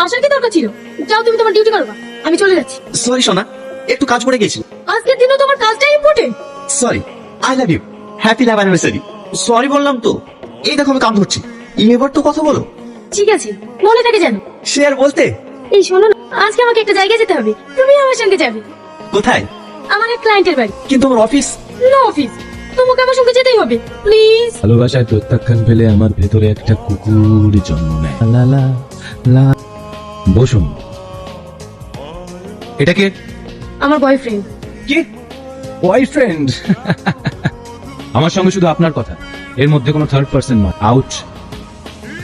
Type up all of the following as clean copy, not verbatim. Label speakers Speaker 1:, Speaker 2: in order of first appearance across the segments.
Speaker 1: আসার কি দরকার ছিল? যাও তুমি তোমার ডিউটি করো, আমি চলে যাচ্ছি।
Speaker 2: সরি সোনা, একটু কাজ পড়ে গেছিল।
Speaker 1: আজকের দিনও তোমার কাজটাই important.
Speaker 2: Sorry, I love you, happy love anniversary. Sorry বললাম তো, এই দেখো আমি কাম ধরছি। এবার তো কথা বলো।
Speaker 1: ঠিক আছে, মনে থাকে জানো।
Speaker 2: সে আর বলতে।
Speaker 1: এই শোনো না, আজকে আমাকে একটা জায়গায় যেতে হবে, তুমি আমার সঙ্গে যাবে।
Speaker 2: কোথায়?
Speaker 1: আমার এক ক্লায়েন্টের বাড়ি।
Speaker 2: কিন্তু আমার অফিস।
Speaker 1: নো অফিস, তোমাকে আমার সঙ্গে যেতেই হবে, প্লিজ।
Speaker 3: ভালোবাসায় প্রত্যাখ্যান পেলে আমার ভেতরে একটা কুকুর জন্ম নেয়। লা লা লা। বসুন। এটা কে?
Speaker 1: আমার বয়ফ্রেন্ড।
Speaker 3: কি বয়ফ্রেন্ড? আমার সঙ্গে শুধু আপনার কথা, এর মধ্যে কোনো থার্ড পার্সন নয়। আউট।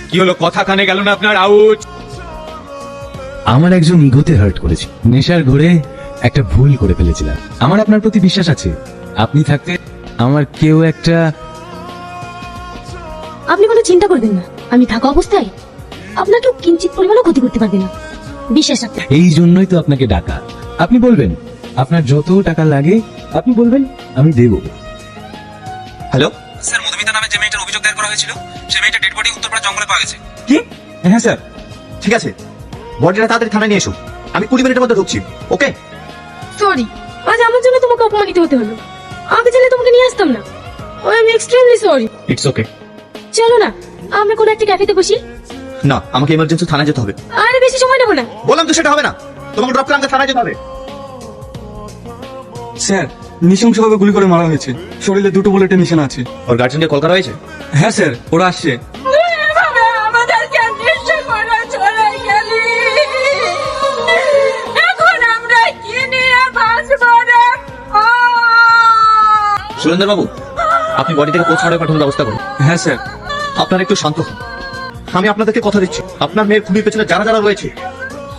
Speaker 3: কি হলো, কথা কানে গেল না আপনার? আউট। আমার একজন ইগোতে হার্ট করেছি, নেশার ঘোরে একটা ভুল করে ফেলেছিলাম। আমার আপনার প্রতি বিশ্বাস আছে, আপনি থাকতে আমার কেউ একটা।
Speaker 1: আপনি কোনো চিন্তা করবেন না, আমি থাকা অবস্থায় আপনাকে কিঞ্চিত পরিমাণও ক্ষতি করতে পারবে না, বিশ্বাস রাখতে।
Speaker 3: এই জন্যই তো আপনাকে ডাকা। আপনি বলবেন আপনার যত টাকা লাগে আপনি বলবেন, আমি দেব।
Speaker 2: হ্যালো
Speaker 4: স্যার, মধুমিতা নামে যে মেয়েটার অভিযোগ দায়ের করা হয়েছিল, সেই মেয়েটার ডেড বডি উত্তরপাড়া জঙ্গলে পাওয়া গেছে।
Speaker 2: কি?
Speaker 3: হ্যাঁ স্যার।
Speaker 2: ঠিক আছে, বডিটা তাড়াতাড়ি থানায় নিয়ে এসো। আমি 20 মিনিটের মধ্যে ঢুকছি। ওকে?
Speaker 1: সরি, আজ আমার জন্য তোমাকে অপমানিত হতে হলো। আগে চাইলে তোমাকে নিয়ে আসতাম না। I am extremely sorry.
Speaker 2: It's okay.
Speaker 1: চলো না, আমরা কোনো একটা ক্যাফেতে বসি।
Speaker 2: না, আমাকে ইমার্জেন্সি থানায় যেতে হবে।
Speaker 1: আরে বেশি সময় নেবো না।
Speaker 2: বললাম তো সেটা হবে না। তোমাকে ড্রপ করে আমাকে থানায় যেতে হবে।
Speaker 5: স্যার, নৃশংসভাবে গুলি করে মারা হয়েছে, শরীরে 2টো বুলেটের নিশানা আছে।
Speaker 2: ওর গার্জেনকে কল করা হয়েছে?
Speaker 5: হ্যাঁ স্যার, ওরা আসছে।
Speaker 1: আমাদেরকে নিঃস্ব করে চলে গেলি, এখন আমরা কি নিয়ে বাঁচবো রে?
Speaker 2: সুরেন্দ্র বাবু, আপনি বডিটাকে পোস্টমর্টমে পাঠানোর ব্যবস্থা করুন।
Speaker 5: হ্যাঁ স্যার।
Speaker 2: আপনারা একটু শান্ত হন। আমি আপনাদেরকে কথা দিচ্ছি, আপনার মেয়ের খুনির পেছনে যারা যারা রয়েছে,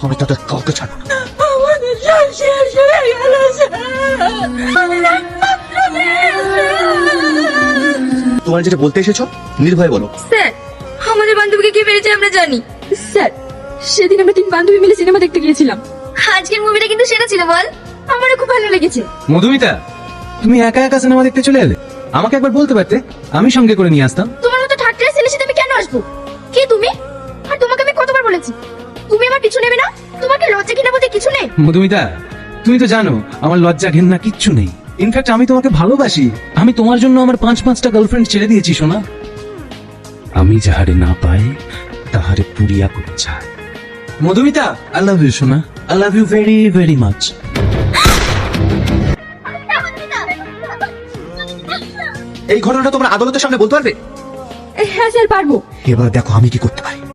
Speaker 2: আমি তাদের কাউকে ছাড়বো না।
Speaker 1: আমাদের সব শেষ হয়ে গেল আমাদের একমাত্র মেয়ে।
Speaker 2: তোমার যেটা বলতে এসেছো নির্ভয়ে বলো।
Speaker 1: স্যার, আমাদের বান্ধবীকে কে মেরেছে আমরা জানি। স্যার, সেদিন আমরা 3 বান্ধবী মিলে সিনেমা দেখতে গিয়েছিলাম। আজকের মুভিটা কিন্তু সেরা ছিল, বল? আমারও খুব ভালো লেগেছে।
Speaker 3: মধুমিতা, তুমি একা একা সিনেমা দেখতে চলে এলে? আমাকে একবার বলতে পারতে, আমি সঙ্গে করে নিয়ে আসতাম।
Speaker 1: তোমার মতো ঠাট্টার ছেলের সাথে আমি কেন আসবো? কে তুমি? আর তোমাকে আমি কতবার বলেছি তুমি আমার পিছু নেবে না? তোমাকে লজ্জা ঘৃণা বলতে কিছু নেই?
Speaker 3: মধুমিতা, তুমি তো জানো আমার লজ্জা ঘেন্না কিচ্ছু নেই। ইনফ্যাক্ট আমি তোমাকে ভালোবাসি। আমি তোমার জন্য আমার 5-5টা গার্লফ্রেন্ড ছেড়ে দিয়েছি সোনা। আমি যাহারে না পাই তাহারে পুরিয়া কুচ্ছা। মধুমিতা, আই লাভ ইউ সোনা, I love you very very much.
Speaker 2: এই ঘটনাটা তোমরা আদালতের সামনে বলতে পারবে?
Speaker 1: হ্যাঁ স্যার, পারবো।
Speaker 2: এবার দেখো আমি কি করতে পারি।